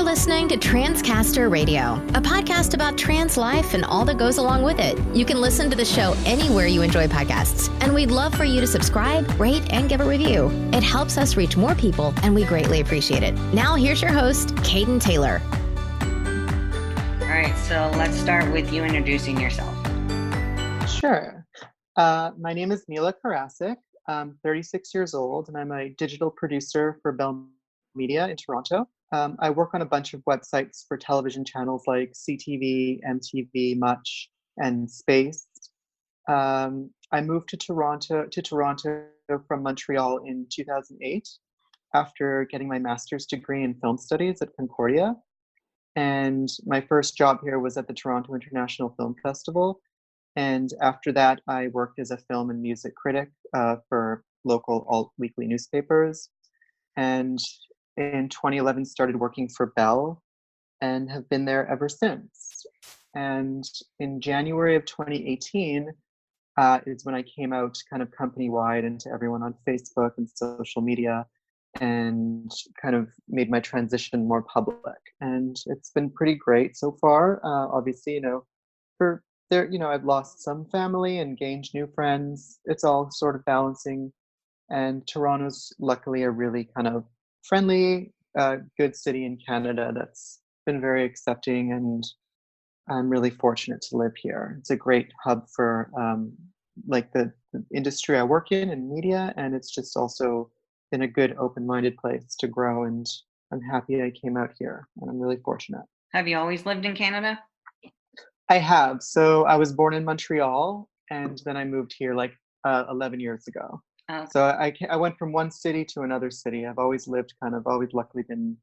You're listening to Transcaster Radio, a podcast about trans life and all that goes along with it. You can listen to the show anywhere you enjoy podcasts, and we'd love for you to subscribe, rate, and give a review. It helps us reach more people, and we greatly appreciate it. Now, here's your host, Caden Taylor. All right, so let's start with you introducing yourself. Sure. My name is Neila Karassik. I'm 36 years old, and I'm a digital producer for Bell Media in Toronto. I work on a bunch of websites for television channels like CTV, MTV, Much, and Space. I moved to Toronto from Montreal in 2008 after getting my master's degree in film studies at Concordia. And my first job here was at the Toronto International Film Festival. And after that, I worked as a film and music critic for local alt-weekly newspapers. And in 2011, started working for Bell and have been there ever since. And in January of 2018 is when I came out kind of company-wide and to everyone on Facebook and social media and kind of made my transition more public. And it's been pretty great so far. Obviously, I've lost some family and gained new friends. It's all sort of balancing. And Toronto's luckily a really kind of friendly, good city in Canada that's been very accepting, and I'm really fortunate to live here. It's a great hub for the industry I work in media, and it's just also been a good open-minded place to grow, and I'm happy I came out here, and I'm really fortunate. Have you always lived in Canada? I have. So I was born in Montreal, and then I moved here 11 years ago. Okay. So I went from one city to another city. I've always luckily been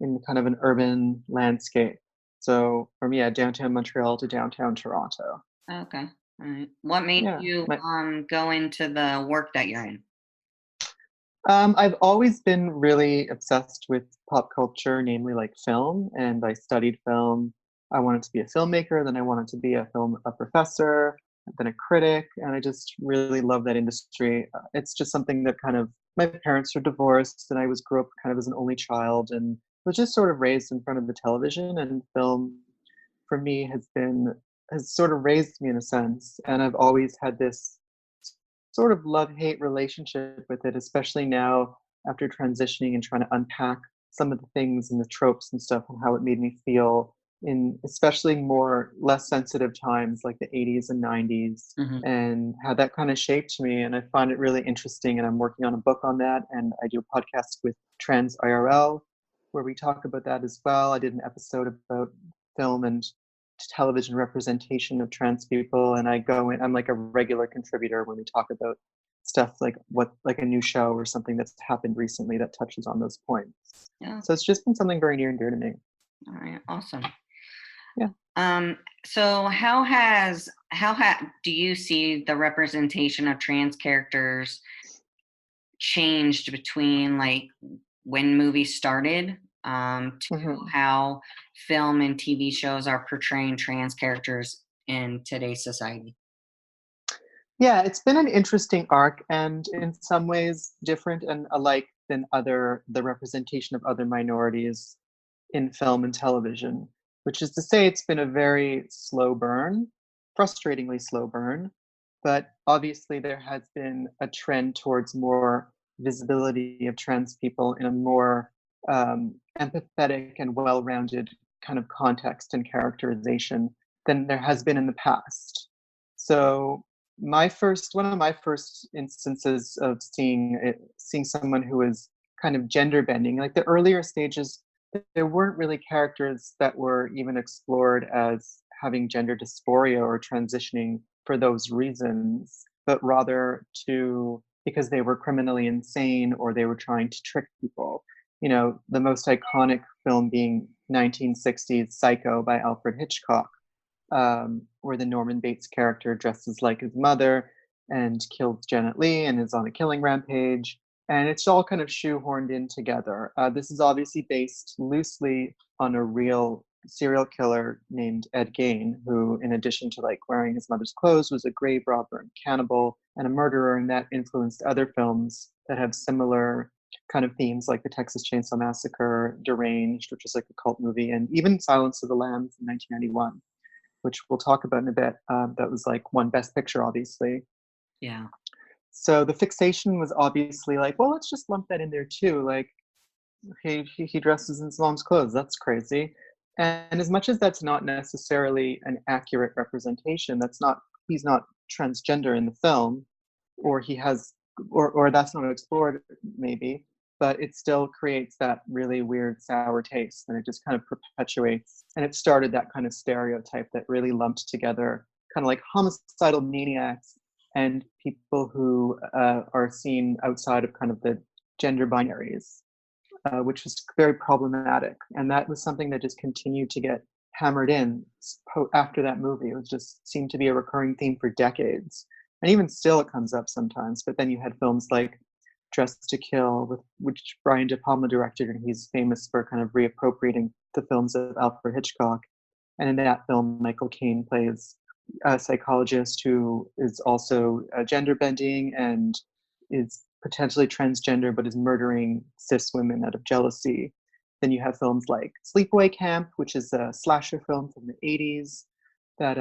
in kind of an urban landscape. So from downtown Montreal to downtown Toronto. Okay. All right. What made you go into the work that you're in? I've always been really obsessed with pop culture, namely like film, and I studied film. I wanted to be a filmmaker, then I wanted to be a professor, then a critic, and I just really love that industry. It's just something that my parents are divorced, and I grew up kind of as an only child, and was just sort of raised in front of the television, and film for me has sort of raised me in a sense, and I've always had this sort of love-hate relationship with it, especially now after transitioning and trying to unpack some of the things and the tropes and stuff and how it made me feel in especially less sensitive times like the 80s and 90s, and how that kind of shaped me. And I find it really interesting, and I'm working on a book on that, and I do a podcast with Trans IRL where we talk about that as well. I did an episode about film and television representation of trans people, and I'm like a regular contributor when we talk about stuff like a new show or something that's happened recently that touches on those points. Yeah. So it's just been something very near and dear to me. All right, awesome. Yeah. So how do you see the representation of trans characters changed between like when movies started to how film and TV shows are portraying trans characters in today's society? Yeah, it's been an interesting arc, and in some ways different and alike than the representation of other minorities in film and television, which is to say it's been a very slow burn, frustratingly slow burn, but obviously there has been a trend towards more visibility of trans people in a more empathetic and well-rounded kind of context and characterization than there has been in the past. So one of my first instances of seeing someone who was kind of gender bending, like the earlier stages, there weren't really characters that were even explored as having gender dysphoria or transitioning for those reasons, but rather because they were criminally insane or they were trying to trick people. The most iconic film being 1960's Psycho by Alfred Hitchcock, where the Norman Bates character dresses like his mother and kills Janet Leigh and is on a killing rampage. And it's all kind of shoehorned in together. This is obviously based loosely on a real serial killer named Ed Gein, who, in addition to wearing his mother's clothes, was a grave robber and cannibal and a murderer, and that influenced other films that have similar kind of themes like the Texas Chainsaw Massacre, Deranged, which is like a cult movie, and even Silence of the Lambs in 1991, which we'll talk about in a bit. That was like won Best Picture, obviously. Yeah. So the fixation was obviously like, well, let's just lump that in there too. Like, he dresses in his mom's clothes. That's crazy. And as much as that's not necessarily an accurate representation, he's not transgender in the film, or he has, or that's not explored maybe, but it still creates that really weird sour taste, and it just kind of perpetuates. And it started that kind of stereotype that really lumped together kind of like homicidal maniacs and people who are seen outside of kind of the gender binaries, which was very problematic. And that was something that just continued to get hammered in after that movie. It was just seemed to be a recurring theme for decades. And even still, it comes up sometimes. But then you had films like Dressed to Kill, which Brian De Palma directed, and he's famous for kind of reappropriating the films of Alfred Hitchcock. And in that film, Michael Caine plays a psychologist who is also gender bending and is potentially transgender, but is murdering cis women out of jealousy. Then you have films like Sleepaway Camp, which is a slasher film from the 80s that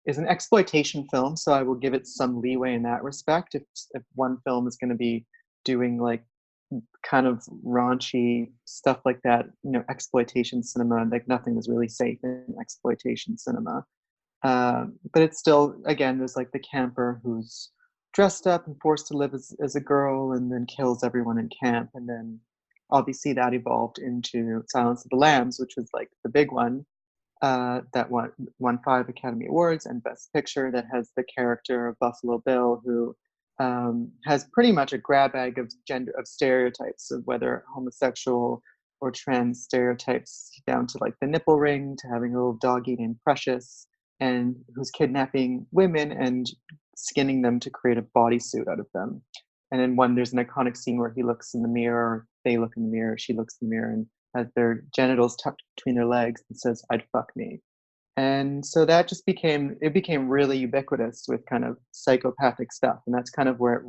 is an exploitation film. So I will give it some leeway in that respect. If one film is going to be doing like kind of raunchy stuff like that, exploitation cinema, like nothing is really safe in exploitation cinema. But it's still, again, there's like the camper who's dressed up and forced to live as a girl and then kills everyone in camp. And then obviously that evolved into Silence of the Lambs, which was like the big one that won 5 Academy Awards and Best Picture, that has the character of Buffalo Bill, who has pretty much a grab bag of stereotypes of whether homosexual or trans stereotypes, down to like the nipple ring, to having a little doggy named Precious, and who's kidnapping women and skinning them to create a bodysuit out of them. And then there's an iconic scene where he looks in the mirror, they look in the mirror, she looks in the mirror, and has their genitals tucked between their legs and says, "I'd fuck me." And so that just became really ubiquitous with kind of psychopathic stuff. And that's kind of where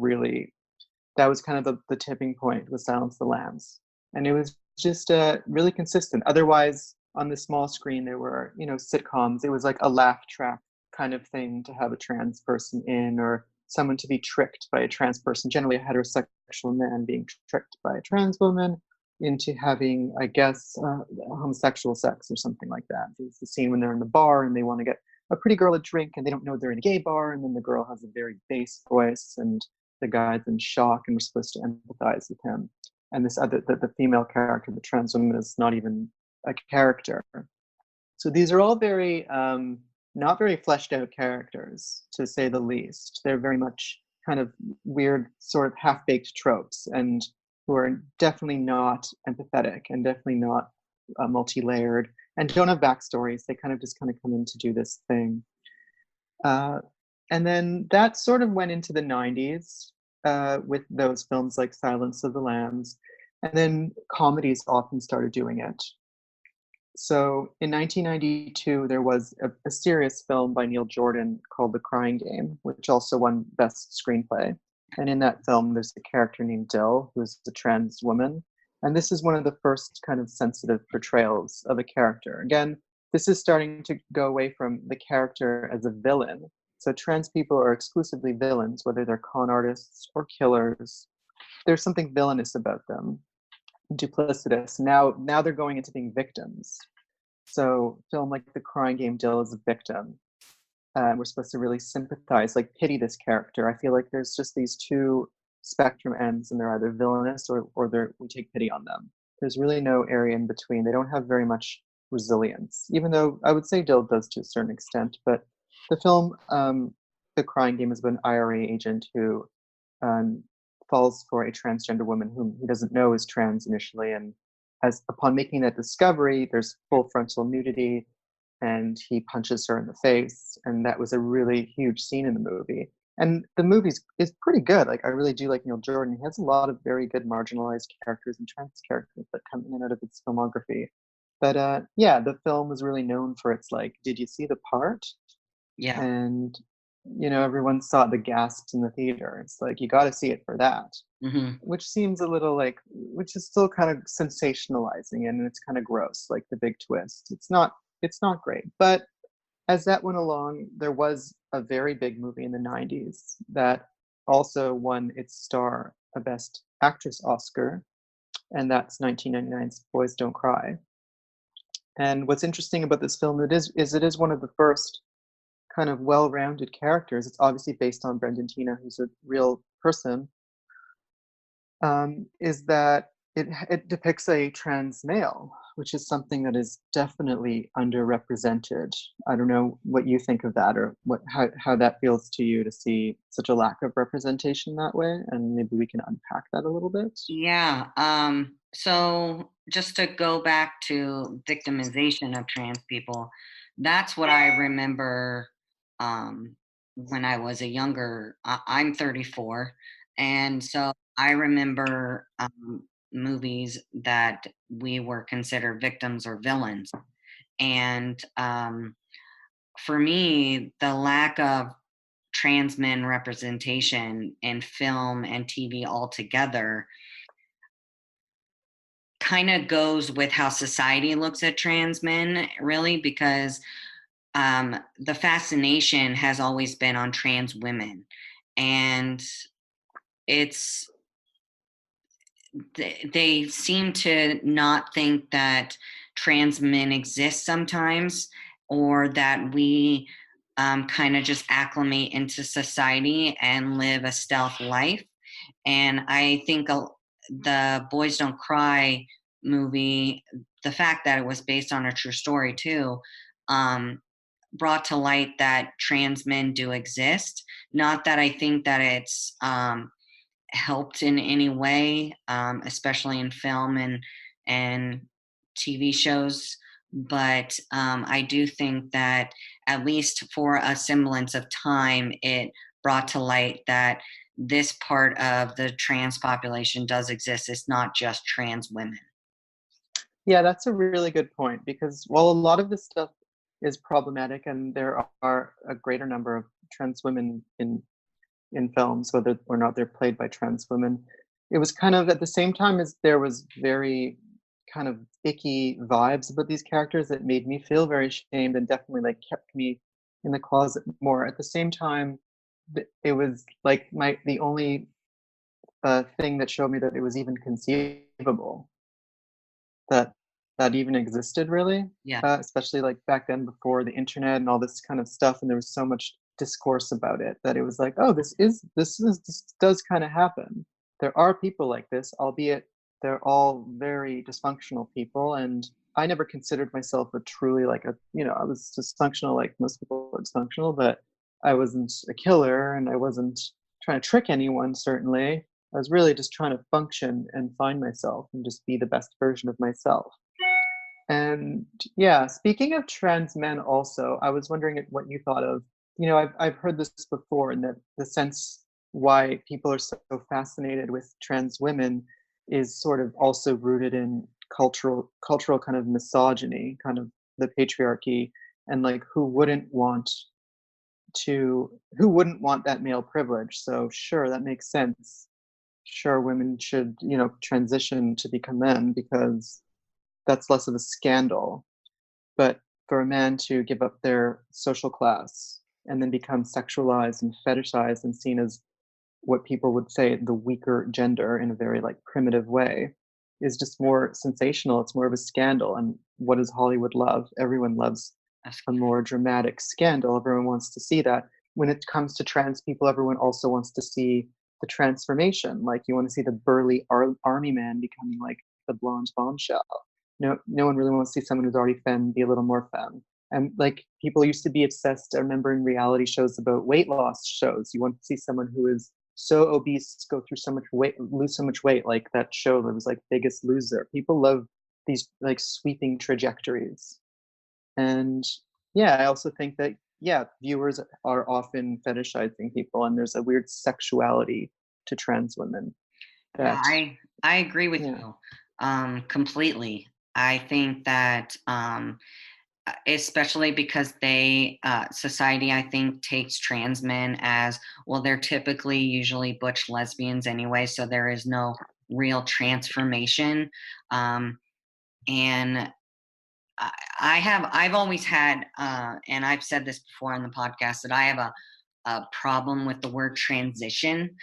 that was kind of the tipping point with Silence of the Lambs. And it was just really consistent. Otherwise, on the small screen, there were, sitcoms. It was like a laugh track kind of thing to have a trans person in, or someone to be tricked by a trans person, generally a heterosexual man being tricked by a trans woman into having, I guess, homosexual sex or something like that. It's the scene when they're in the bar and they want to get a pretty girl a drink and they don't know they're in a gay bar, and then the girl has a very bass voice and the guy's in shock and we're supposed to empathize with him. And the female character, the trans woman, is not even a character. So these are all very not very fleshed out characters, to say the least. They're very much kind of weird, sort of half-baked tropes, and who are definitely not empathetic and definitely not multi-layered and don't have backstories. They kind of come in to do this thing. And then that sort of went into the 90s with those films like Silence of the Lambs. And then comedies often started doing it. So in 1992, there was a serious film by Neil Jordan called The Crying Game, which also won Best Screenplay. And in that film, there's a character named Dill, who is a trans woman. And this is one of the first kind of sensitive portrayals of a character. Again, this is starting to go away from the character as a villain. So trans people are exclusively villains, whether they're con artists or killers. There's something villainous about them, duplicitous. Now they're going into being victims. So film like The Crying Game, Dill is a victim. We're supposed to really sympathize, like pity this character. I feel like there's just these two spectrum ends, and they're either villainous or we take pity on them. There's really no area in between. They don't have very much resilience, even though I would say Dill does to a certain extent. But the film, The Crying Game, is about an IRA agent who falls for a transgender woman whom he doesn't know is trans initially, and upon making that discovery, there's full frontal nudity, and he punches her in the face, and that was a really huge scene in the movie. And the movie is pretty good. Like, I really do like Neil Jordan. He has a lot of very good marginalized characters and trans characters that come in and out of its filmography. But yeah, the film was really known for its like, did you see the part? Yeah. And everyone saw the gasps in the theater. It's like, you got to see it for that. Mhm. which seems a little like, which is still kind of sensationalizing, and it's kind of gross, like the big twist. It's not great. But as that went along, there was a very big movie in the 90s that also won its star a Best Actress Oscar, and that's 1999's Boys Don't Cry. And what's interesting about this film it is one of the first kind of well-rounded characters. It's obviously based on Brendan Tina, who's a real person, is that it depicts a trans male, which is something that is definitely underrepresented. I don't know what you think of that, or how that feels to you to see such a lack of representation that way, and maybe we can unpack that a little bit. Yeah. So just to go back to victimization of trans people, that's what I remember when I was a younger. I'm 34, and so I remember movies that we were considered victims or villains, and for me, the lack of trans men representation in film and TV altogether kind of goes with how society looks at trans men, really, because the fascination has always been on trans women. And it's, they seem to not think that trans men exist sometimes, or that we kind of just acclimate into society and live a stealth life. And I think the Boys Don't Cry movie, the fact that it was based on a true story too, um, brought to light that trans men do exist. Not that I think that it's helped in any way, especially in film and TV shows. But I do think that at least for a semblance of time, it brought to light that this part of the trans population does exist. It's not just trans women. Yeah, that's a really good point, because while a lot of this stuff is problematic and there are a greater number of trans women in films, whether or not they're played by trans women, it was kind of at the same time as there was very kind of icky vibes about these characters that made me feel very ashamed and definitely like kept me in the closet more. At the same time, it was like the only thing that showed me that it was even conceivable that that even existed, really, Yeah. especially like back then before the internet and all this kind of stuff, and there was so much discourse about it that it was like, oh, this does kind of happen. There are people like this, albeit they're all very dysfunctional people, and I never considered myself a truly like a, I was dysfunctional like most people are dysfunctional, but I wasn't a killer and I wasn't trying to trick anyone, certainly. I was really just trying to function and find myself and just be the best version of myself. And yeah, speaking of trans men also, I was wondering what you thought of, I've heard this before, in that the sense why people are so fascinated with trans women is sort of also rooted in cultural kind of misogyny, kind of the patriarchy, and like who wouldn't want that male privilege. So sure, that makes sense. Sure, women should, transition to become men because that's less of a scandal. But for a man to give up their social class and then become sexualized and fetishized and seen as what people would say the weaker gender in a very like primitive way is just more sensational. It's more of a scandal. And what does Hollywood love? Everyone loves That's- a more dramatic scandal. Everyone wants to see that. When it comes to trans people, everyone also wants to see the transformation. Like you want to see the burly army man becoming like the blonde bombshell. No one really wants to see someone who's already femme be a little more femme. And like people used to be obsessed, I remember in reality shows about weight loss shows. You want to see someone who is so obese, go through so much weight, lose so much weight, like that show that was like Biggest Loser. People love these like sweeping trajectories. And yeah, I also think that, yeah, viewers are often fetishizing people, and there's a weird sexuality to trans women Yeah, that, I agree with yeah. you completely. I think that especially because they society, I think, takes trans men as, well, they're typically usually butch lesbians anyway, so there is no real transformation. um, and I've always had, and I've said this before on the podcast, that I have a problem with the word transition,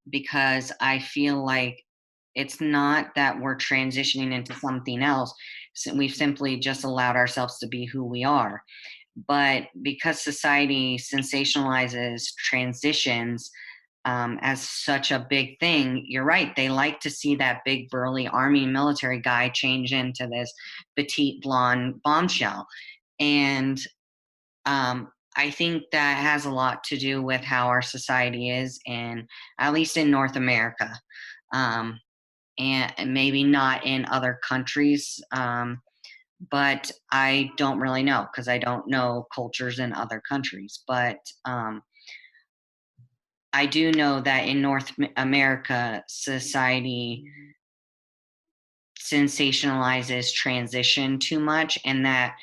because I feel like it's not that we're transitioning into something else. So we've simply just allowed ourselves to be who we are. But because society sensationalizes transitions, as such a big thing, you're right. They like to see that big, burly army military guy change into this petite blonde bombshell. And I think that has a lot to do with how our society is, and at least in North America, um, and maybe not in other countries. But I don't really know because I don't know cultures in other countries. But I do know that in America, society sensationalizes transition too much, and that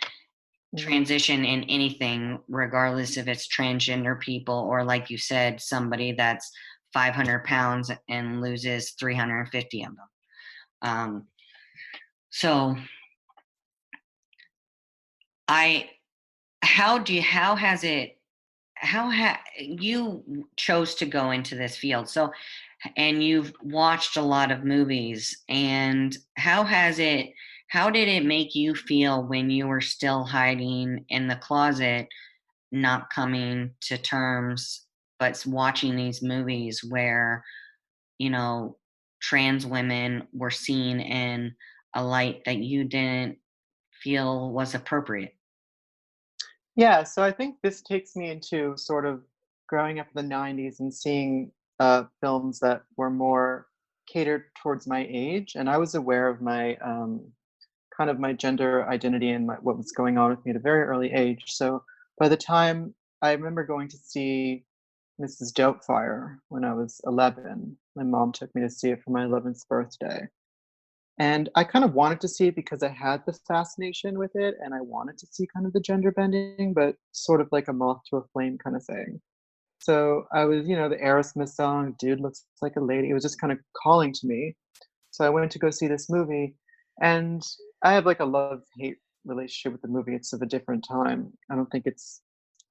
Mhm. transition in anything, regardless if it's transgender people or, like you said, somebody that's 500 pounds and loses 350 of them. So I, how has it, you chose to go into this field? So, and you've watched a lot of movies, and how did it make you feel when you were still hiding in the closet, not coming to terms, but watching these movies where, you know, trans women were seen in a light that you didn't feel was appropriate? Yeah, so I think this takes me into sort of growing up in the 90s and seeing films that were more catered towards my age. And I was aware of my kind of my gender identity and what was going on with me at a very early age. So by the time I remember going to see Mrs. Doubtfire when I was 11, my mom took me to see it for my 11th birthday. And I kind of wanted to see it because I had the fascination with it and I wanted to see kind of the gender bending, but sort of like a moth to a flame kind of thing. So I was, the Aerosmith song, Dude Looks Like a Lady, it was just kind of calling to me. So I went to go see this movie, and I have like a love-hate relationship with the movie. It's of a different time. I don't think it's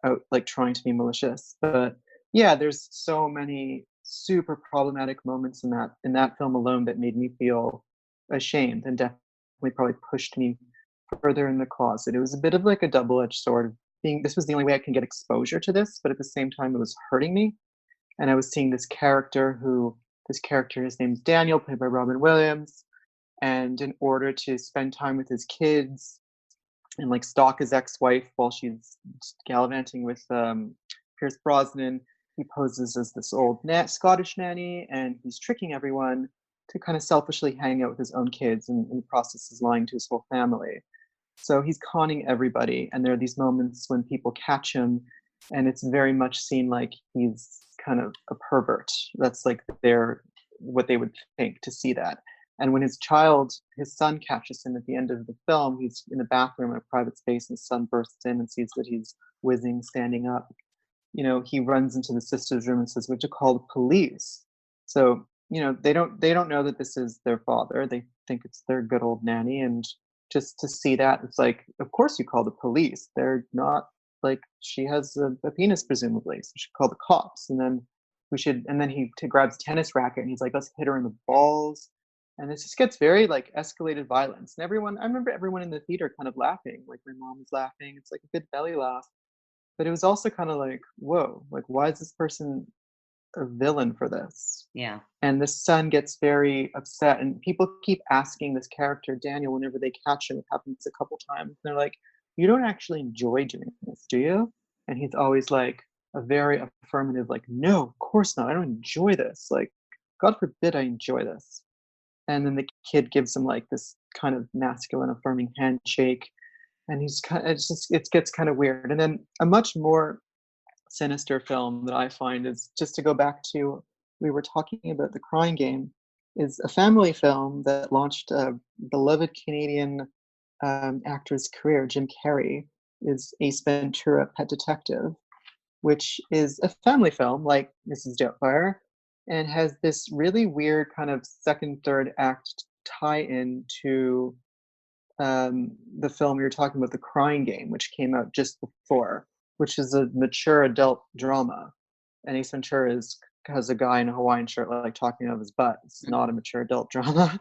out like trying to be malicious, but yeah, there's so many super problematic moments in that film alone that made me feel ashamed and definitely probably pushed me further in the closet. It was a bit of like a double-edged sword of being this was the only way I can get exposure to this, but at the same time it was hurting me. And I was seeing this character, his name's Daniel, played by Robin Williams, and in order to spend time with his kids and like stalk his ex-wife while she's gallivanting with Pierce Brosnan, he poses as this old Scottish nanny, and he's tricking everyone to kind of selfishly hang out with his own kids, and in the process is lying to his whole family. So he's conning everybody, and there are these moments when people catch him, and it's very much seen like he's kind of a pervert. That's like what they would think to see that. And when his son catches him at the end of the film, he's in a bathroom in a private space, and his son bursts in and sees that he's whizzing, standing up. He runs into the sister's room and says, "We have to call the police." So, they don't know that this is their father. They think it's their good old nanny. And just to see that, it's like, of course you call the police. They're not like she has a penis, presumably. So we should call the cops. And then he grabs a tennis racket and he's like, let's hit her in the balls. And it just gets very like escalated violence. And I remember everyone in the theater kind of laughing. Like my mom was laughing. It's like a good belly laugh. But it was also kind of like, whoa, like why is this person a villain for this? Yeah. And the son gets very upset, and people keep asking this character, Daniel, whenever they catch him, it happens a couple times. They're like, "You don't actually enjoy doing this, do you?" And he's always like a very affirmative, like, "No, of course not. I don't enjoy this. Like, God forbid I enjoy this." And then the kid gives him like this kind of masculine affirming handshake, and it gets kind of weird. And then a much more sinister film that I find is, just to go back to, we were talking about The Crying Game, is a family film that launched a beloved Canadian actor's career, Jim Carrey, is Ace Ventura: Pet Detective, which is a family film like Mrs. Doubtfire, and has this really weird kind of second, third act tie-in to the film we were talking about, The Crying Game, which came out just before, which is a mature adult drama. And Ace Ventura has a guy in a Hawaiian shirt like talking out of his butt. It's not a mature adult drama.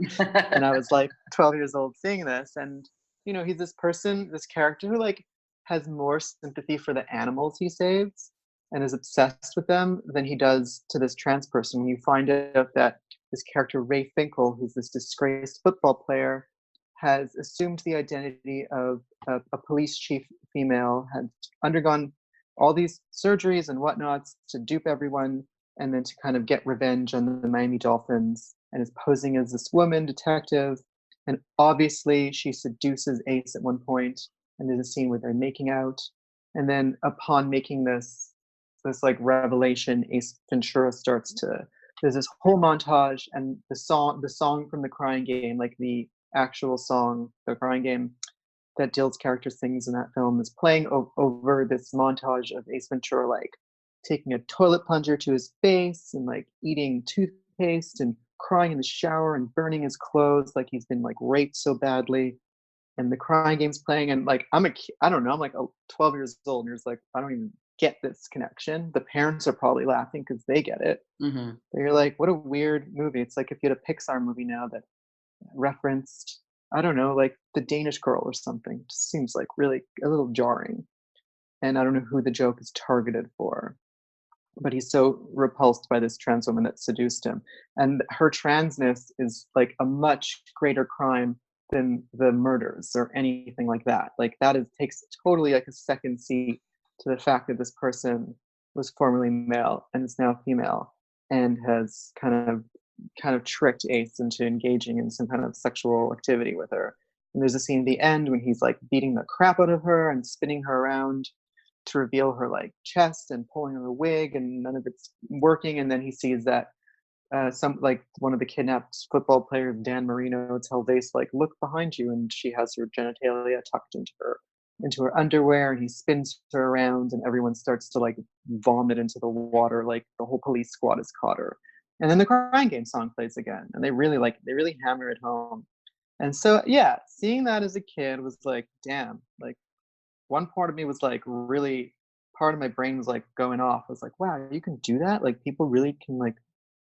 And I was like 12 years old seeing this, and he's this person, this character who like has more sympathy for the animals he saves and is obsessed with them than he does to this trans person. When you find out that this character Ray Finkel, who's this disgraced football player, has assumed the identity of a police chief female, had undergone all these surgeries and whatnots to dupe everyone, and then to kind of get revenge on the Miami Dolphins, and is posing as this woman detective. And obviously, she seduces Ace at one point, and there's a scene where they're making out. And then, upon making this like revelation, Ace Ventura starts to. There's this whole montage, and the song from The Crying Game, like the actual song, The Crying Game, that Dill's character sings in that film, is playing over this montage of Ace Ventura like taking a toilet plunger to his face and like eating toothpaste and crying in the shower and burning his clothes like he's been like raped so badly. And The Crying Game's playing, and like I don't know, I'm like 12 years old, and you're just like, I don't even get this connection. The parents are probably laughing because they get it. Mm-hmm. But you're like, what a weird movie. It's like if you had a Pixar movie now that referenced, I don't know, like The Danish Girl or something. It just seems like really a little jarring. And I don't know who the joke is targeted for, but he's so repulsed by this trans woman that seduced him. And her transness is like a much greater crime than the murders or anything like that. Like takes totally like a second seat to the fact that this person was formerly male and is now female, and has kind of tricked Ace into engaging in some kind of sexual activity with her. And there's a scene at the end when he's like beating the crap out of her and spinning her around to reveal her like chest and pulling on the wig, and none of it's working. And then he sees that one of the kidnapped football players, Dan Marino, tells Ace like, look behind you, and she has her genitalia tucked into her underwear, and he spins her around, and everyone starts to like vomit into the water, like the whole police squad has caught her. And then the Crying Game song plays again, and they really hammer it home. And so yeah, seeing that as a kid was like, damn, like one part of me was like really, part of my brain was like going off. I was like, wow, you can do that? Like people really can like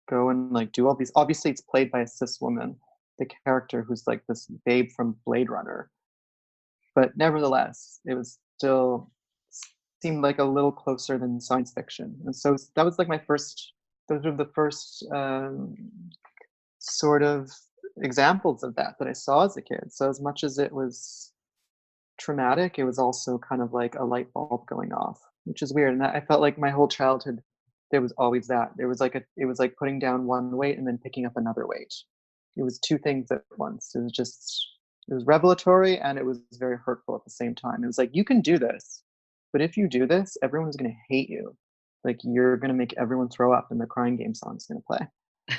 go and like do all these. Obviously it's played by a cis woman, the character who's like this babe from Blade Runner. But nevertheless, it was still seemed like a little closer than science fiction. And so that was like those were the first sort of examples of that I saw as a kid. So as much as it was traumatic, it was also kind of like a light bulb going off, which is weird. And I felt like my whole childhood, there was always that. It was like putting down one weight and then picking up another weight. It was two things at once. It was revelatory, and it was very hurtful at the same time. It was like, you can do this, but if you do this, everyone's going to hate you. Like you're going to make everyone throw up, and The Crying Game song's going to play,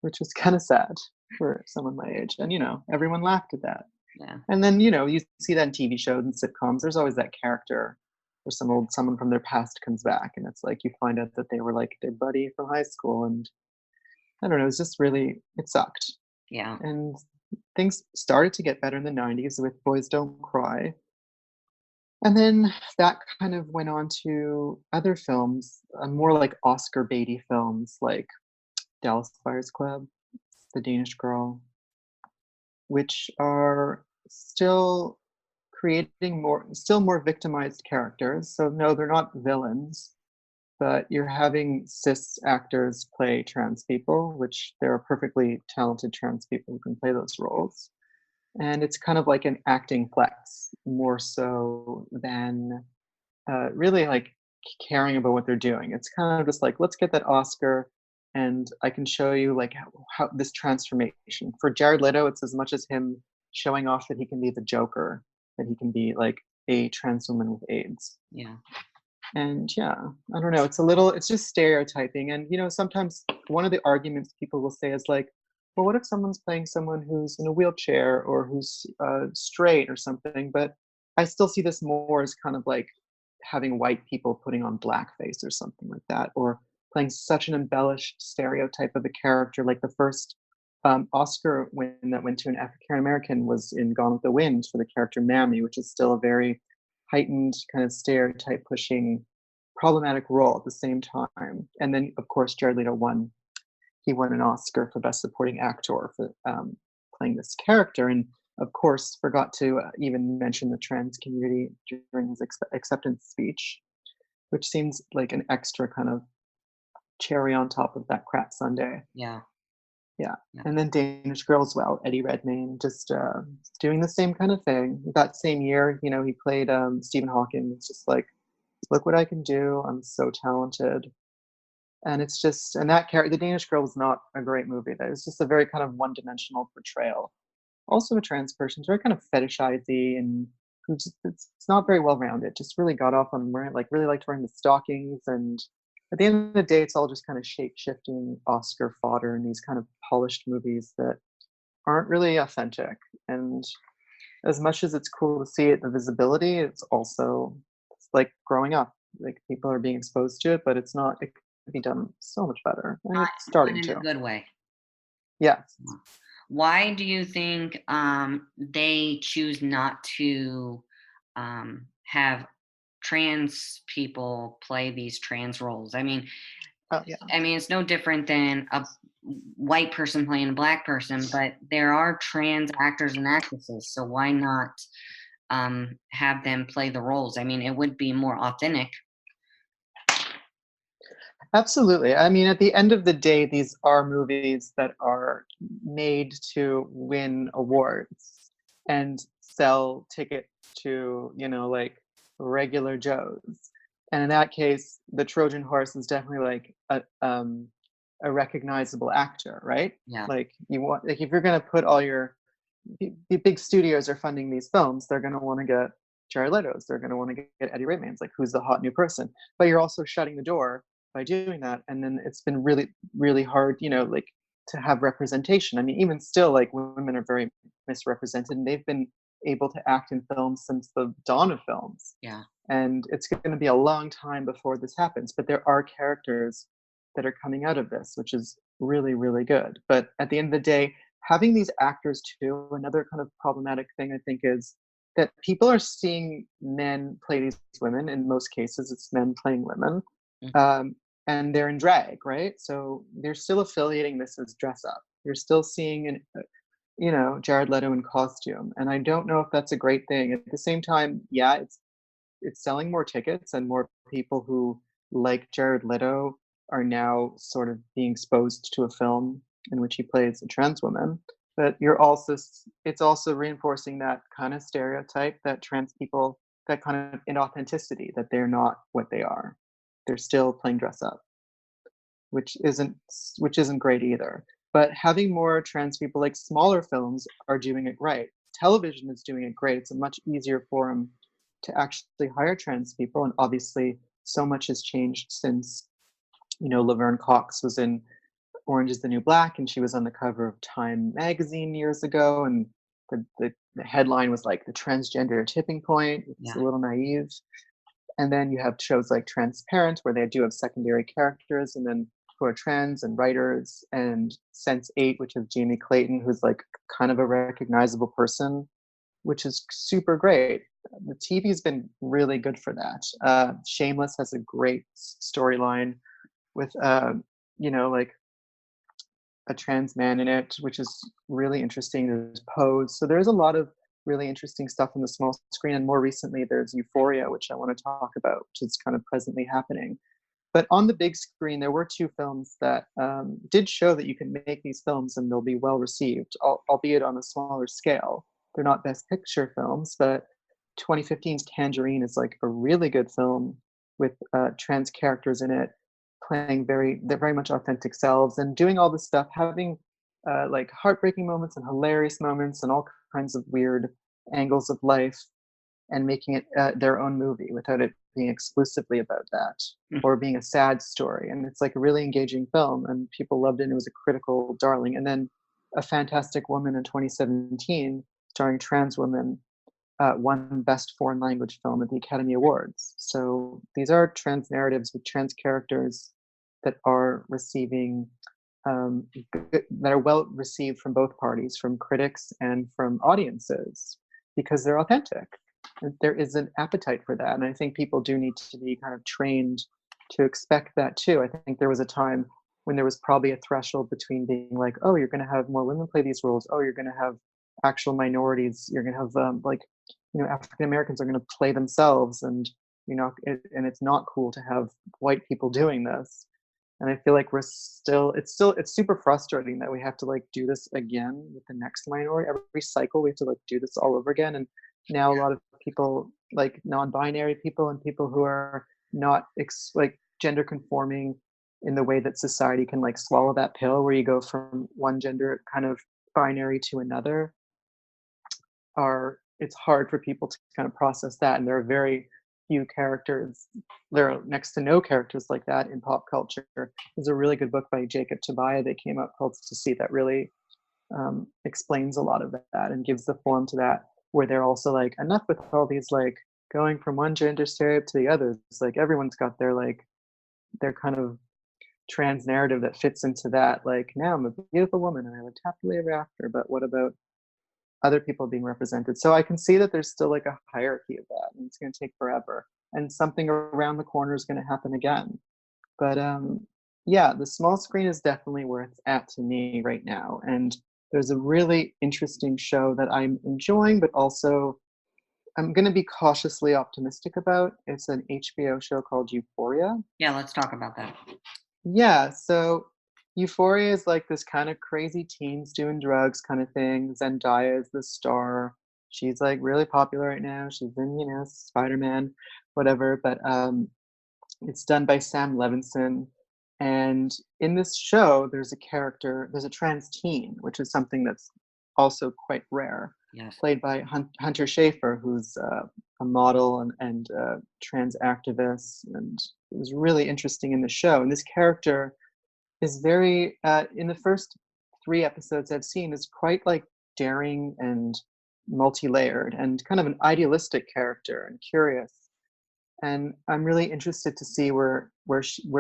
which was kind of sad for someone my age. And, everyone laughed at that. Yeah. And then, you see that in TV shows and sitcoms. There's always that character where someone from their past comes back, and it's like you find out that they were like their buddy from high school. And I don't know, it's just really, it sucked. Yeah. And things started to get better in the 90s with Boys Don't Cry. And then that kind of went on to other films, more like Oscar baity films like Dallas Buyers Club, The Danish Girl, which are still creating more victimized characters. So no, they're not villains, but you're having cis actors play trans people, which there are perfectly talented trans people who can play those roles. And it's kind of like an acting flex, more so than really like caring about what they're doing. It's kind of just like, let's get that Oscar, and I can show you like how this transformation. For Jared Leto, it's as much as him showing off that he can be the Joker, that he can be like a trans woman with AIDS. Yeah. And yeah, I don't know. It's just stereotyping. And, sometimes one of the arguments people will say is like, well, what if someone's playing someone who's in a wheelchair or who's straight or something? But I still see this more as kind of like having white people putting on blackface or something like that, or playing such an embellished stereotype of a character. Like the first Oscar win that went to an African American was in Gone with the Wind for the character Mammy, which is still a very heightened kind of stereotype pushing problematic role at the same time. And then, of course, Jared Leto won. He won an Oscar for Best Supporting Actor for playing this character, and of course, forgot to even mention the trans community during his acceptance speech, which seems like an extra kind of cherry on top of that crap sundae. Yeah. Yeah. Yeah. And then Danish Girl as well, Eddie Redmayne, just doing the same kind of thing. That same year, you know, he played Stephen Hawking. It's just like, look what I can do. I'm so talented. And it's just, and that character, the Danish Girl, was not a great movie. That was just a very kind of one-dimensional portrayal. Also a trans person, it's very kind of fetishizy, and who just, it's not very well rounded. Just really got off on wearing, like, really liked wearing the stockings, and at the end of the day, it's all just kind of shape-shifting Oscar fodder in these kind of polished movies that aren't really authentic. And as much as it's cool to see it, the visibility, it's also, it's like growing up. Like, people are being exposed to it, but it's not, it could be done so much better. And Not, it's starting not in to. a good way. Yes. Why do you think they choose not to have trans people play these trans roles? I mean, Oh, yeah. it's no different than a white person playing a black person, but there are trans actors and actresses, so why not have them play the roles? I mean, it would be more authentic. Absolutely. I mean, at the end of the day, these are movies that are made to win awards and sell tickets to, you know, like regular Joes. And in that case, the Trojan horse is definitely like a recognizable actor, right? Yeah. Like, you want, like, if you're going to put all your, the big studios are funding these films, they're going to want to get Jared Leto's, they're going to want to get Eddie Redmayne's, like, who's the hot new person. But you're also shutting the door by doing that, and then it's been really, really hard, you know, like, to have representation. I mean, even still, like, women are very misrepresented, and they've been able to act in films since the dawn of films. Yeah. And it's going to be a long time before this happens, but there are characters that are coming out of this, which is really, really good. But at the end of the day, having these actors too, another kind of problematic thing I think is that people are seeing men play these women. In most cases, it's men playing women. And they're in drag, right? So they're still affiliating this as dress up. You're still seeing you know, Jared Leto in costume, and I don't know if that's a great thing. At the same time, yeah, it's selling more tickets, and more people who like Jared Leto are now sort of being exposed to a film in which he plays a trans woman. But it's also reinforcing that kind of stereotype that trans people, that kind of inauthenticity, that they're not what they are. They're still playing dress up, which isn't great either. But having more trans people, like, smaller films are doing it right. Television is doing it great. It's a much easier forum to actually hire trans people, and obviously so much has changed since, you know, Laverne Cox was in Orange is the New Black, and she was on the cover of Time magazine years ago, and the headline was like, the transgender tipping point. It's a little naive. And then you have shows like Transparent, where they do have secondary characters, and then who are trans, and writers, and Sense8, which is Jamie Clayton, who's like kind of a recognizable person, which is super great. The TV's been really good for that. Shameless has a great storyline with, you know, like, a trans man in it, which is really interesting. There's Pose. So there's a lot of really interesting stuff on the small screen. And more recently, there's Euphoria, which I want to talk about, which is kind of presently happening. But on the big screen, there were two films that did show that you can make these films and they'll be well received, albeit on a smaller scale. They're not Best Picture films, but 2015's Tangerine is like a really good film with trans characters in it, playing they're very much authentic selves and doing all this stuff, having like heartbreaking moments and hilarious moments and all kinds of weird angles of life, and making it their own movie without it being exclusively about that or being a sad story. And it's like a really engaging film, and people loved it. And it was a critical darling. And then A Fantastic Woman in 2017, starring trans women, won Best Foreign Language Film at the Academy Awards. So these are trans narratives with trans characters that are receiving that are well received from both parties, from critics and from audiences, because they're authentic. And there is an appetite for that, and I think people do need to be kind of trained to expect that too. I think there was a time when there was probably a threshold between being like, oh, you're going to have more women play these roles. Oh, you're going to have actual minorities. You're going to have like, African Americans are going to play themselves, and and it's not cool to have white people doing this. And I feel like it's super frustrating that we have to like do this again with the next minority. Every cycle we have to like do this all over again. And now a lot of people, like non-binary people and people who are not like gender conforming in the way that society can like swallow that pill where you go from one gender kind of binary to another, are it's hard for people to kind of process that. And there are very few characters, there are next to no characters like that in pop culture. There's a really good book by Jacob Tobiah that came out called To See that really explains a lot of that and gives the form to that, where they're also like, enough with all these like going from one gender stereotype to the other. It's like everyone's got their kind of trans narrative that fits into that, like, now I'm a beautiful woman and I lived happily ever after, but what about other people being represented? So I can see that there's still like a hierarchy of that, and it's going to take forever, and something around the corner is going to happen again. But yeah, the small screen is definitely where it's at to me right now. And there's a really interesting show that I'm enjoying, but also I'm going to be cautiously optimistic about. It's an HBO show called Euphoria. Yeah, let's talk about that. Yeah, so Euphoria is like this kind of crazy teens doing drugs kind of thing. Zendaya is the star. She's like really popular right now. She's in, Spider-Man, whatever. But it's done by Sam Levinson. And in this show, there's a trans teen, which is something that's also quite rare. Yes. Played by Hunter Schafer, who's a model and trans activist. And it was really interesting in the show. And this character is very, in the first 3 episodes I've seen, is quite like daring and multi-layered and kind of an idealistic character and curious. And I'm really interested to see where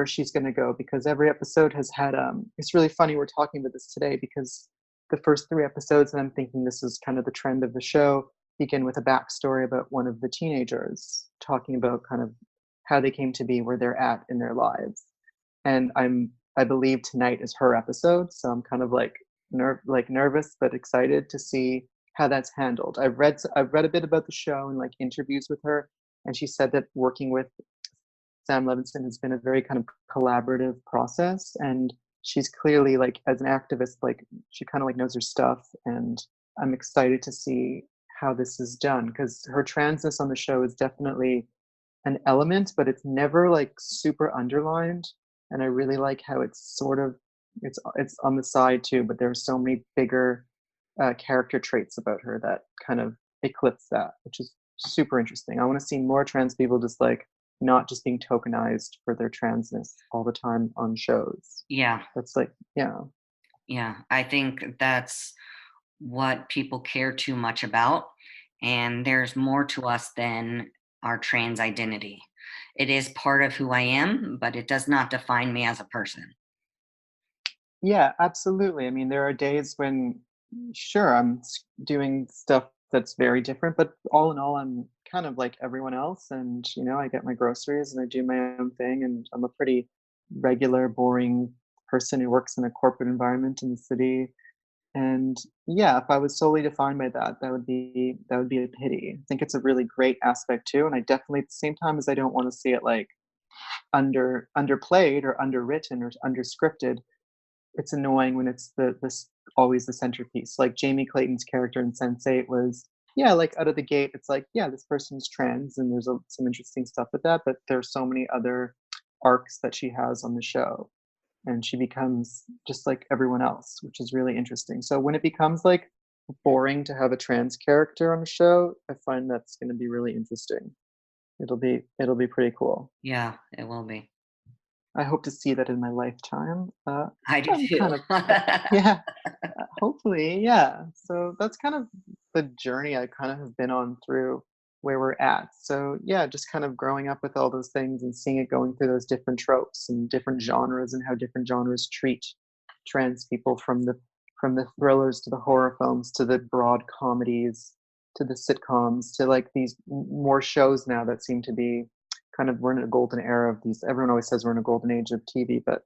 she's going to go, because every episode has had it's really funny we're talking about this today, because the first 3 episodes, and I'm thinking this is kind of the trend of the show, begin with a backstory about one of the teenagers, talking about kind of how they came to be where they're at in their lives. And I believe tonight is her episode, so I'm kind of like nervous but excited to see how that's handled. I've read a bit about the show and like interviews with her, and she said that working with Sam Levinson has been a very kind of collaborative process, and she's clearly like, as an activist, like she kind of like knows her stuff. And I'm excited to see how this is done, because her transness on the show is definitely an element, but it's never like super underlined. And I really like how it's sort of it's on the side too, but there's so many bigger character traits about her that kind of eclipse that, which is super interesting. I want to see more trans people just like not just being tokenized for their transness all the time on shows. Yeah. That's like, yeah. Yeah, I think that's what people care too much about. And there's more to us than our trans identity. It is part of who I am, but it does not define me as a person. Yeah, absolutely. I mean, there are days when, sure, doing stuff that's very different, but all in all, I'm kind of like everyone else. And, I get my groceries and I do my own thing. And I'm a pretty regular, boring person who works in a corporate environment in the city. And yeah, if I was solely defined by that, that would be a pity. I think it's a really great aspect too. And I definitely, at the same time as I don't want to see it like underplayed or underwritten or underscripted, it's annoying when it's this always the centerpiece. Like Jamie Clayton's character in Sense8 was, yeah, like out of the gate, it's like, yeah, this person's trans and there's some interesting stuff with that, but there's so many other arcs that she has on the show, and she becomes just like everyone else, which is really interesting. So when it becomes like boring to have a trans character on a show, I find that's going to be really interesting. It'll be pretty cool. Yeah, it will be. I hope to see that in my lifetime. I do I'm too. kind of, yeah, hopefully, yeah. So that's kind of the journey I kind of have been on through where we're at. So yeah, just kind of growing up with all those things and seeing it going through those different tropes and different genres and how different genres treat trans people from the thrillers to the horror films to the broad comedies to the sitcoms to like these more shows now that seem to be kind of we're in a golden era of these. Everyone always says we're in a golden age of TV, but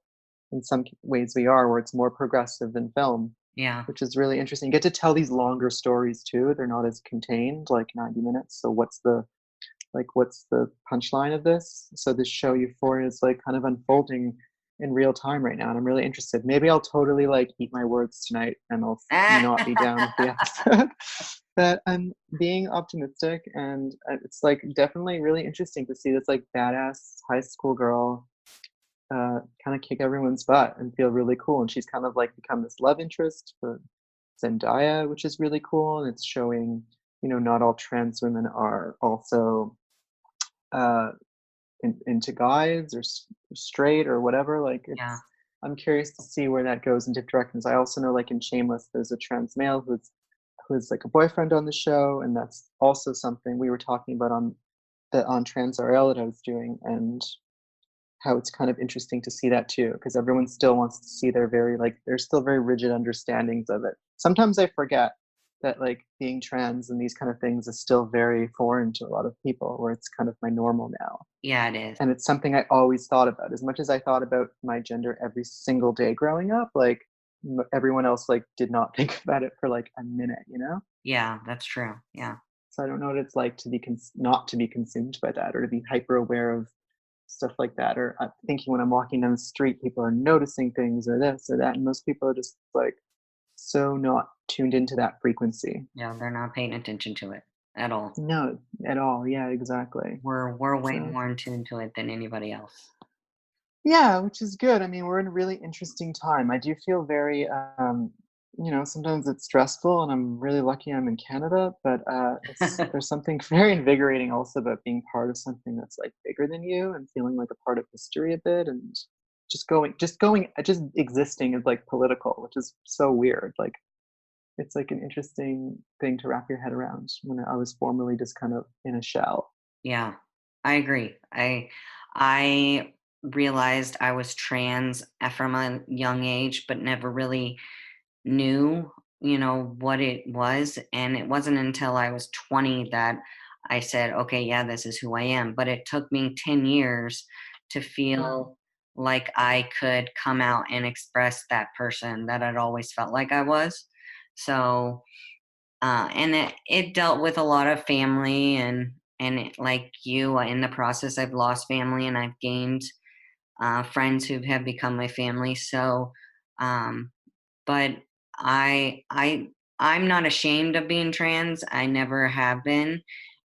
in some ways we are, where it's more progressive than film, Yeah. which is really interesting. You get to tell these longer stories too. They're not as contained, like 90 minutes. So what's the punchline of this? So this show Euphoria is like kind of unfolding in real time right now, and I'm really interested. Maybe I'll totally like eat my words tonight and I'll not be down with the episode. But I'm being optimistic, and it's like definitely really interesting to see this like badass high school girl kind of kick everyone's butt and feel really cool. And she's kind of like become this love interest for Zendaya, which is really cool. And it's showing, not all trans women are also uh, into guys or straight or whatever. Like Yeah. I'm curious to see where that goes in different directions. I also know, like in Shameless, there's a trans male who's like a boyfriend on the show, and that's also something we were talking about on Trans RL that I was doing, and how it's kind of interesting to see that too, because everyone still wants to see their very like there's still very rigid understandings of it. Sometimes I forget that like being trans and these kind of things is still very foreign to a lot of people, where it's kind of my normal now. Yeah, it is. And it's something I always thought about. As much as I thought about my gender every single day growing up, like everyone else like did not think about it for like a minute. Yeah, that's true. Yeah. So I don't know what it's like to be not to be consumed by that, or to be hyper aware of stuff like that, or I'm thinking when I'm walking down the street, people are noticing things or this or that, and most people are just like so not tuned into that frequency. Yeah, they're not paying attention to it at all. No, at all. Yeah, exactly. We're way So more in tune to it than anybody else. yeah, which is good. I mean, we're in a really interesting time. I do feel very, sometimes it's stressful, and I'm really lucky I'm in Canada, but there's something very invigorating also about being part of something that's like bigger than you and feeling like a part of history a bit, and just existing is like political, which is so weird. Like it's like an interesting thing to wrap your head around when I was formerly just kind of in a shell. Yeah, I agree. I realized I was trans from a young age, but never really knew, what it was. And it wasn't until I was 20 that I said, okay, yeah, this is who I am. But it took me 10 years to Wow. feel like I could come out and express that person that I'd always felt like I was. So, and it dealt with a lot of family like you, in the process, I've lost family and I've gained friends who have become my family. So, um, but I I I'm not ashamed of being trans. I never have been,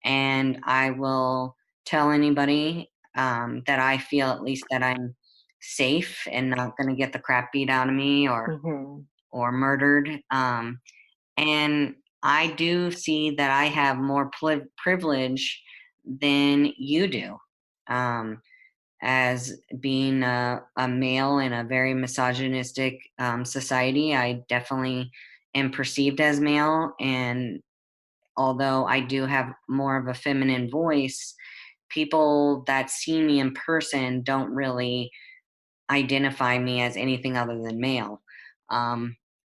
and I will tell anybody that I feel at least that I'm safe and not going to get the crap beat out of me Hmm. or murdered. And I do see that I have more privilege than you do. Um, as being a male in a very misogynistic society, I definitely am perceived as male. And although I do have more of a feminine voice, people that see me in person don't really identify me as anything other than male. Um,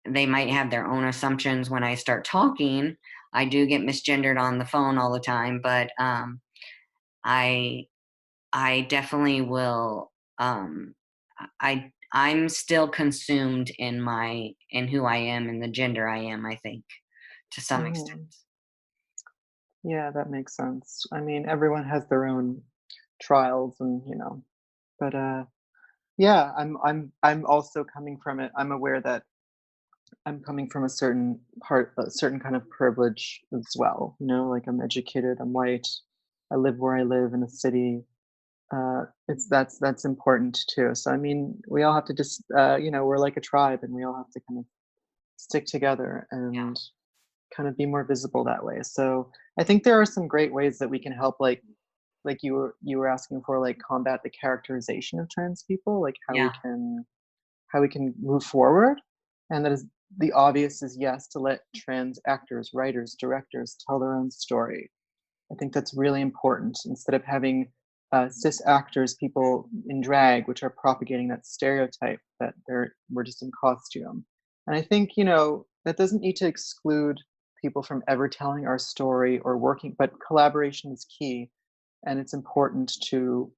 they might have their own assumptions when I start talking. I do get misgendered on the phone all the time, but I I definitely will. I'm still consumed in who I am and the gender I am. I think to some extent. Hmm. Yeah, that makes sense. I mean, everyone has their own trials, and but yeah, I'm also coming from it. I'm aware that I'm coming from a certain kind of privilege as well. Like I'm educated, I'm white, I live where I live in a city. It's that's important too. So I mean, we all have to just we're like a tribe, and we all have to kind of stick together Yeah. and kind of be more visible that way. So I think there are some great ways that we can help, like like you were asking for, like, combat the characterization of trans people, like Yeah. how we can move forward. And that is the obvious is yes, to let trans actors, writers, directors tell their own story. I think that's really important instead of having cis actors, people in drag, which are propagating that stereotype that we're just in costume. And I think, that doesn't need to exclude people from ever telling our story or working, but collaboration is key. And it's important to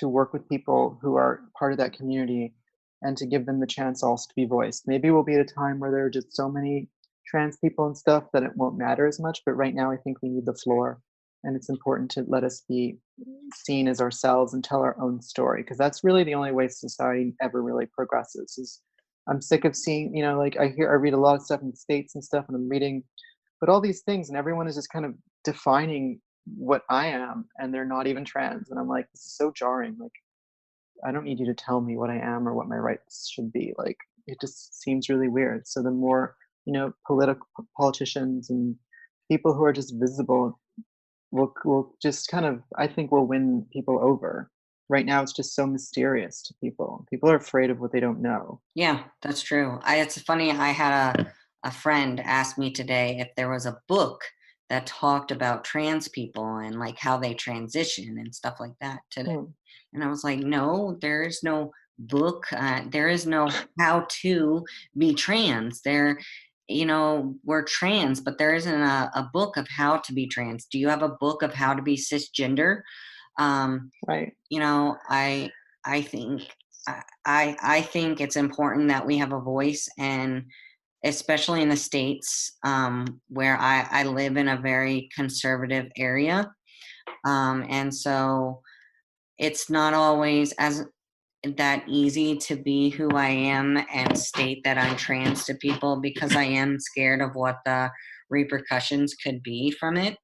work with people who are part of that community and to give them the chance also to be voiced. Maybe we'll be at a time where there are just so many trans people and stuff that it won't matter as much. But right now, I think we need the floor. And it's important to let us be seen as ourselves and tell our own story, because that's really the only way society ever really progresses. Is I'm sick of seeing, like I read a lot of stuff in the States and stuff, and I'm reading, but all these things, and everyone is just kind of defining what I am, and they're not even trans. And I'm like, this is so jarring. Like, I don't need you to tell me what I am or what my rights should be. Like, it just seems really weird. So the more, politicians and people who are just visible will just kind of, I think, will win people over. Right now, it's just so mysterious to people. People are afraid of what they don't know. Yeah, that's true. It's funny. I had a friend ask me today if there was a book that talked about trans people and like how they transition and stuff like that today. Hmm. And I was like, no, there is no book. There is no how to be trans. We're trans, but there isn't a book of how to be trans. Do you have a book of how to be cisgender? Right. I think I think it's important that we have a voice, and especially in the States, where I live in a very conservative area, and so it's not always as that easy to be who I am and state that I'm trans to people, because I am scared of what the repercussions could be from it.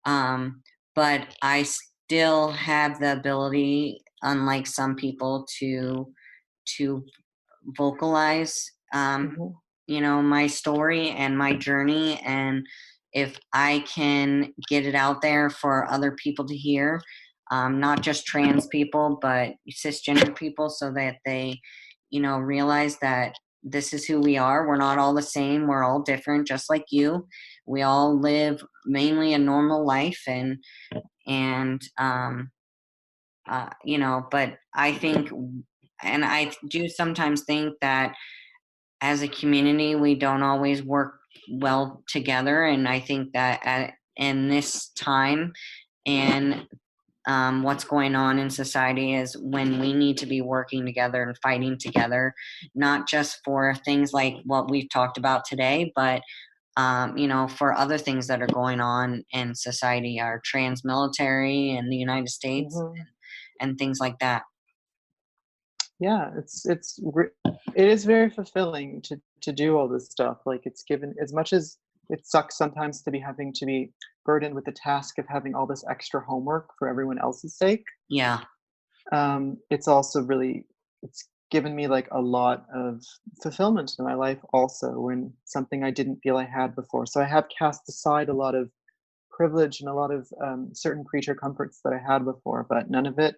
But I still have the ability, unlike some people, to vocalize, Hmm. my story and my journey. And if I can get it out there for other people to hear, not just trans people, but cisgender people, so that they, realize that this is who we are. We're not all the same. We're all different, just like you. We all live mainly a normal life, and but I think, and I do sometimes think that as a community, we don't always work well together. And I think that in this time and what's going on in society is when we need to be working together and fighting together, not just for things like what we've talked about today, but for other things that are going on in society, our trans military in the United States, Hmm. and things like that. Yeah, it is very fulfilling to do all this stuff. Like, it's given, as much as it sucks sometimes to be having to be burdened with the task of having all this extra homework for everyone else's sake. Yeah. It's also really, it's given me like a lot of fulfillment in my life also, when something I didn't feel I had before. So I have cast aside a lot of privilege and a lot of certain creature comforts that I had before, but none of it,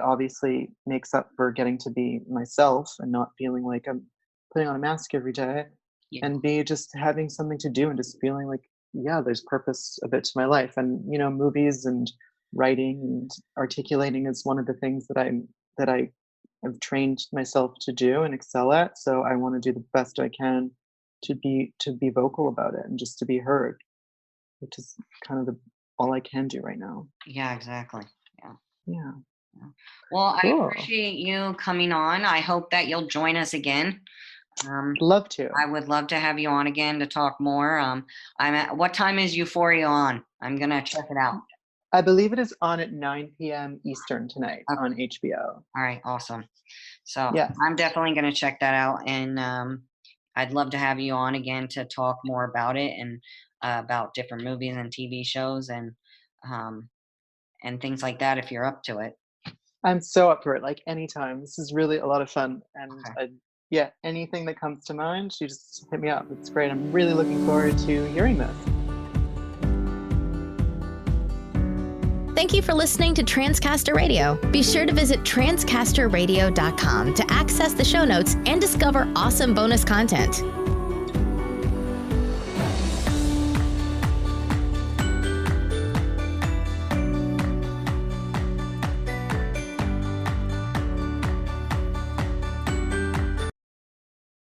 obviously makes up for getting to be myself and not feeling like I'm putting on a mask every day, Yeah. and B, just having something to do and just feeling like, yeah, there's purpose a bit to my life. And movies and writing and articulating is one of the things that I have trained myself to do and excel at. So I want to do the best I can to be vocal about it and just to be heard, which is kind of all I can do right now. Yeah, exactly. Yeah. Yeah. Yeah. Well, I Cool. appreciate you coming on. I hope that you'll join us again. Love to. I would love to have you on again to talk more. What time is Euphoria on? I'm gonna check it out. I believe it is on at 9 p.m. Eastern tonight Okay. on HBO. All right, awesome. So Yes. I'm definitely gonna check that out, and I'd love to have you on again to talk more about it, and about different movies and TV shows, um, and things like that if you're up to it. I'm so up for it, like anytime. This is really a lot of fun. And Okay. yeah, anything that comes to mind, you just hit me up. It's great. I'm really looking forward to hearing this. Thank you for listening to Transcaster Radio. Be sure to visit transcasterradio.com to access the show notes and discover awesome bonus content.